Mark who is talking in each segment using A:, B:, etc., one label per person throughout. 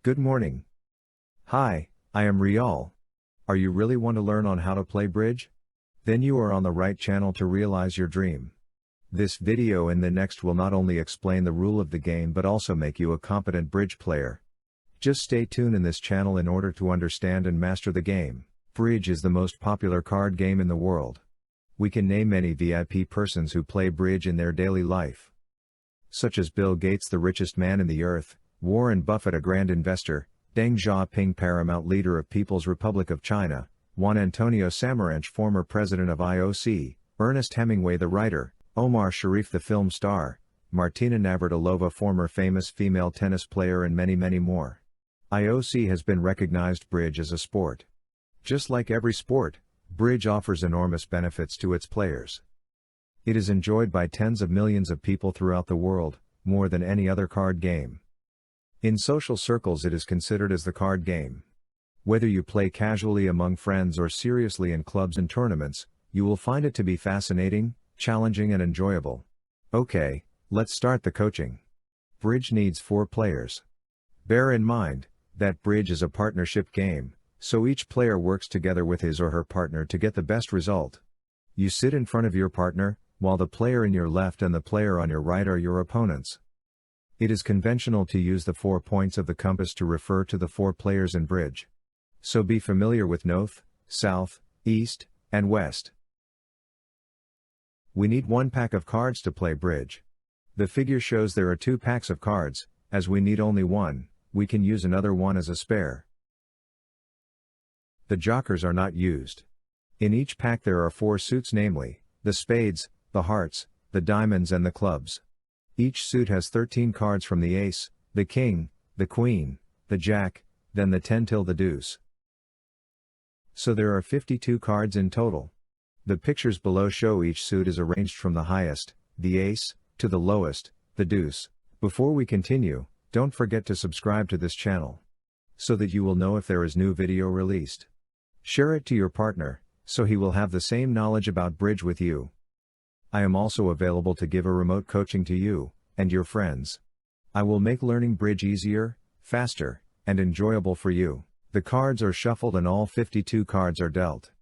A: Good morning. Hi, I am Rial. Are you really want to learn on how to play bridge? Then you are on the right channel to realize your dream. This video and the next will not only explain the rule of the game but also make you a competent bridge player. Just stay tuned in this channel in order to understand and master the game. Bridge is the most popular card game in the world. We can name many VIP persons who play bridge in their daily life, such as Bill Gates, the richest man in the earth, Warren Buffett, a grand investor, Deng Xiaoping, paramount leader of People's Republic of China, Juan Antonio Samaranch, former president of IOC, Ernest Hemingway, the writer, Omar Sharif, the film star, Martina Navratilova, former famous female tennis player, and many more. IOC has been recognized bridge as a sport. Just like every sport, bridge offers enormous benefits to its players. It is enjoyed by tens of millions of people throughout the world, more than any other card game. In social circles it is considered as the card game. Whether you play casually among friends or seriously in clubs and tournaments, you will find it to be fascinating, challenging and enjoyable. Okay, let's start the coaching. Bridge needs 4 players. Bear in mind that bridge is a partnership game, so each player works together with his or her partner to get the best result. You sit in front of your partner, while the player in your left and the player on your right are your opponents. It is conventional to use the 4 points of the compass to refer to the 4 players in bridge. So be familiar with north, south, east, and west. We need 1 pack of cards to play bridge. The figure shows there are 2 packs of cards. As we need only 1, we can use another one as a spare. The jokers are not used. In each pack there are 4 suits, namely, the spades, the hearts, the diamonds and the clubs. Each suit has 13 cards from the ace, the king, the queen, the jack, then the 10 till the deuce. So there are 52 cards in total. The pictures below show each suit is arranged from the highest, the ace, to the lowest, the deuce. Before we continue, don't forget to subscribe to this channel, so that you will know if there is new video released. Share it to your partner, so he will have the same knowledge about bridge with you. I am also available to give a remote coaching to you and your friends. I will make learning bridge easier, faster, and enjoyable for you. The cards are shuffled and all 52 cards are dealt.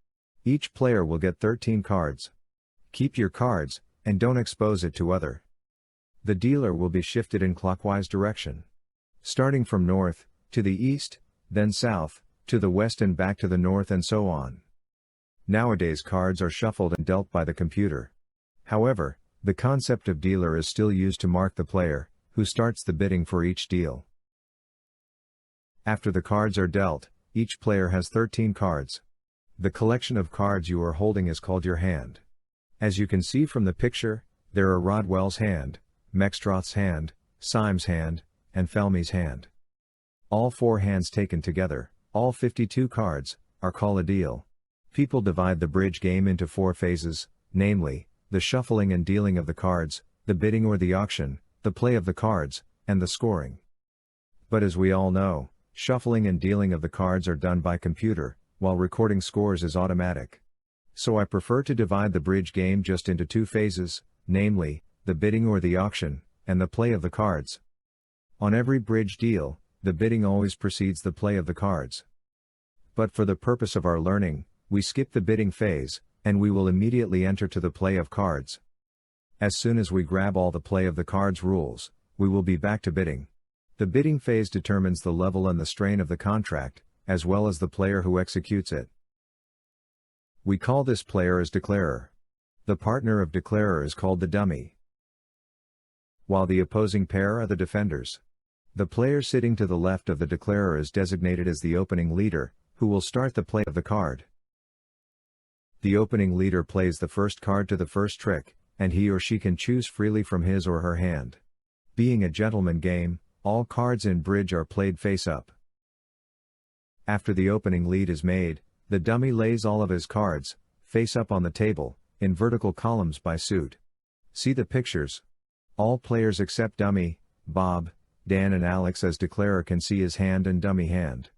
A: Each player will get 13 cards. Keep your cards, and don't expose it to other. The dealer will be shifted in clockwise direction, starting from north, to the east, then south, to the west and back to the north and so on. Nowadays cards are shuffled and dealt by the computer. However, the concept of dealer is still used to mark the player, who starts the bidding for each deal. After the cards are dealt, each player has 13 cards. The collection of cards you are holding is called your hand. As you can see from the picture, there are Rodwell's hand, Mextroth's hand, Syme's hand, and Felmey's hand. All 4 hands taken together, all 52 cards, are called a deal. People divide the bridge game into 4 phases, namely, the shuffling and dealing of the cards, the bidding or the auction, the play of the cards, and the scoring. But as we all know, shuffling and dealing of the cards are done by computer, while recording scores is automatic. So I prefer to divide the bridge game just into 2 phases, namely, the bidding or the auction, and the play of the cards. On every bridge deal, the bidding always precedes the play of the cards. But for the purpose of our learning, we skip the bidding phase, and we will immediately enter to the play of cards. As soon as we grab all the play of the cards rules, we will be back to bidding. The bidding phase determines the level and the strain of the contract, as well as the player who executes it. We call this player as declarer. The partner of declarer is called the dummy, while the opposing pair are the defenders. The player sitting to the left of the declarer is designated as the opening leader, who will start the play of the card. The opening leader plays the first card to the first trick, and he or she can choose freely from his or her hand. Being a gentleman game, all cards in bridge are played face up. After the opening lead is made, the dummy lays all of his cards, face up on the table, in vertical columns by suit. See the pictures. All players except dummy, Bob, Dan and Alex as declarer can see his hand and dummy hand.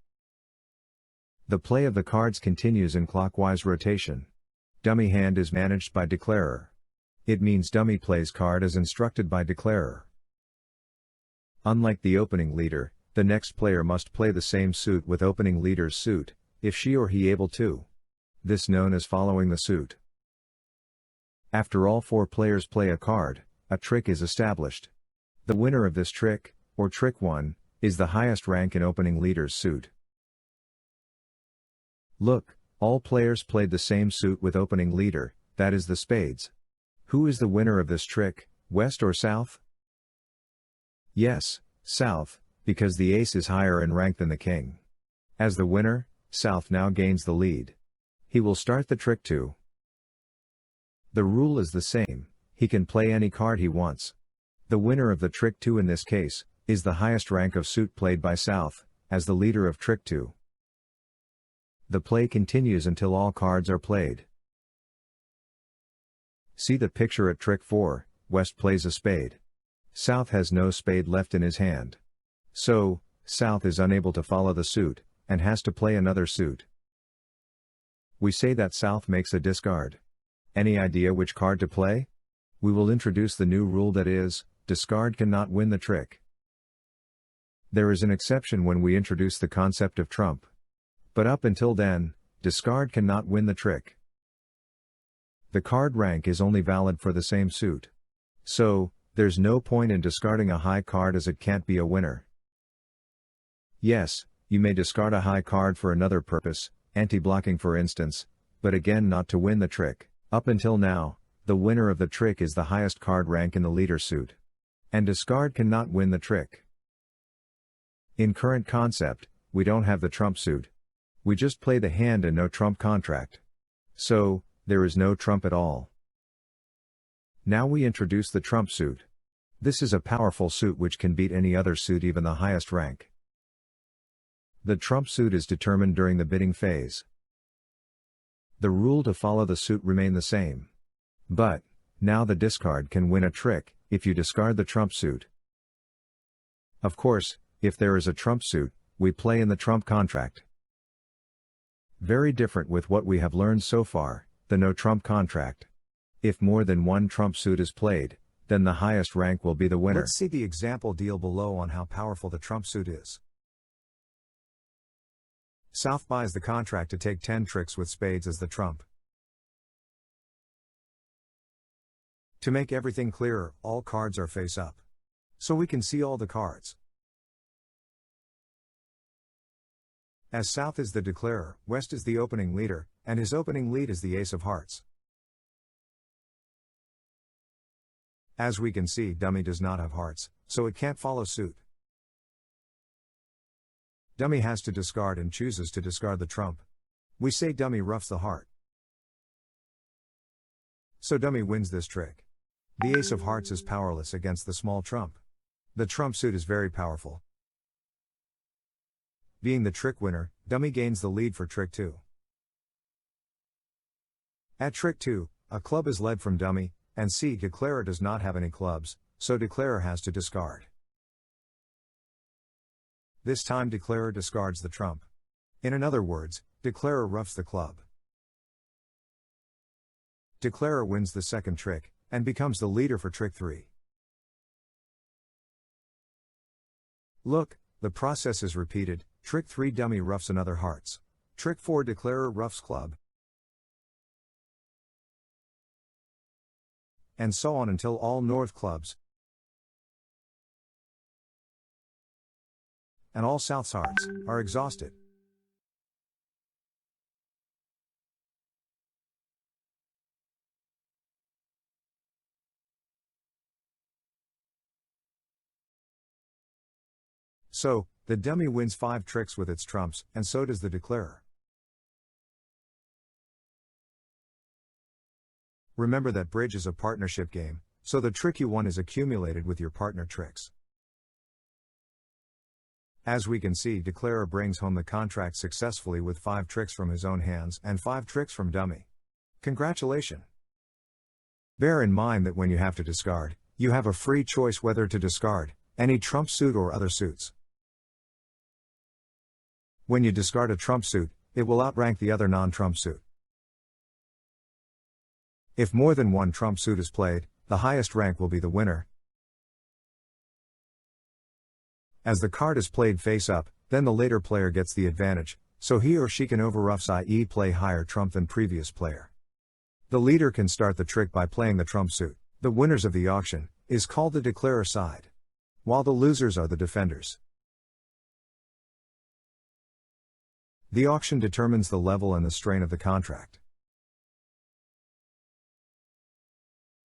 A: The play of the cards continues in clockwise rotation. Dummy hand is managed by declarer. It means dummy plays card as instructed by declarer. Unlike the opening leader, The next player must play the same suit with opening leader's suit, if she or he able to. This known as following the suit. After all 4 players play a card, a trick is established. The winner of this trick, or trick 1, is the highest rank in opening leader's suit. Look, all players played the same suit with opening leader, that is the spades. Who is the winner of this trick, West or South? Yes, South, because the ace is higher in rank than the king. As the winner, South now gains the lead. He will start the trick 2. The rule is the same, he can play any card he wants. The winner of the trick 2 in this case, is the highest rank of suit played by South, as the leader of trick 2. The play continues until all cards are played. See the picture at trick 4, West plays a spade. South has no spade left in his hand. So, South is unable to follow the suit, and has to play another suit. We say that South makes a discard. Any idea which card to play? We will introduce the new rule that is, discard cannot win the trick. There is an exception when we introduce the concept of trump. But up until then, discard cannot win the trick. The card rank is only valid for the same suit. So, there's no point in discarding a high card as it can't be a winner. Yes, you may discard a high card for another purpose, anti-blocking for instance, but again not to win the trick. Up until now, the winner of the trick is the highest card rank in the leader suit. And discard cannot win the trick. In current concept, we don't have the trump suit. We just play the hand and no trump contract. So, there is no trump at all. Now we introduce the trump suit. This is a powerful suit which can beat any other suit, even the highest rank. The trump suit is determined during the bidding phase. The rule to follow the suit remain the same. But, now the discard can win a trick, if you discard the trump suit. Of course, if there is a trump suit, we play in the trump contract. Very different with what we have learned so far, the no trump contract. If more than one trump suit is played, then the highest rank will be the winner.
B: Let's see the example deal below on how powerful the trump suit is. South buys the contract to take 10 tricks with spades as the trump. To make everything clearer, all cards are face up. So we can see all the cards. As South is the declarer, West is the opening leader, and his opening lead is the ace of hearts. As we can see, dummy does not have hearts, so it can't follow suit. Dummy has to discard and chooses to discard the trump. We say dummy roughs the heart. So dummy wins this trick. The ace of hearts is powerless against the small trump. The trump suit is very powerful. Being the trick winner, dummy gains the lead for trick 2. At trick 2, a club is led from dummy, and C declarer does not have any clubs, so declarer has to discard. This time declarer discards the trump. In other words, declarer roughs the club. Declarer wins the second trick, and becomes the leader for trick 3. Look, the process is repeated. Trick 3 dummy roughs another hearts. Trick 4 declarer roughs club. And so on until all north clubs and all south's hearts are exhausted. So, the dummy wins 5 tricks with its trumps, and so does the declarer. Remember that bridge is a partnership game, so the trick you won is accumulated with your partner tricks. As we can see, declarer brings home the contract successfully with 5 tricks from his own hands and 5 tricks from dummy. Congratulations! Bear in mind that when you have to discard, you have a free choice whether to discard any trump suit or other suits. When you discard a trump suit, it will outrank the other non-trump suit. If more than one trump suit is played, the highest rank will be the winner. As the card is played face up, then the later player gets the advantage, so he or she can overruffs, i.e. play higher trump than previous player. The leader can start the trick by playing the trump suit. The winners of the auction is called the declarer side, while the losers are the defenders. The auction determines the level and the strain of the contract.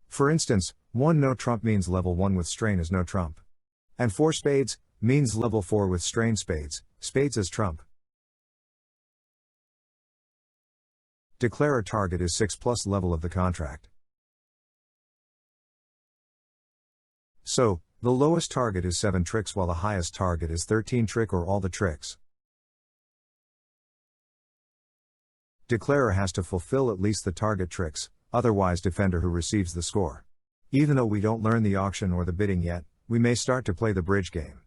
B: For instance, 1 no trump means level 1 with strain is no trump. And 4 spades means level 4 with strain spades as trump. Declarer target is 6 plus level of the contract. So, the lowest target is 7 tricks while the highest target is 13 trick or all the tricks. Declarer has to fulfill at least the target tricks, otherwise defender who receives the score. Even though we don't learn the auction or the bidding yet, we may start to play the bridge game.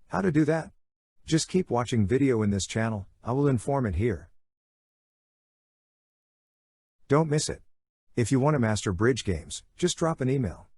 B: How to do that? Just keep watching video in this channel, I will inform it here. Don't miss it. If you want to master bridge games, just drop an email.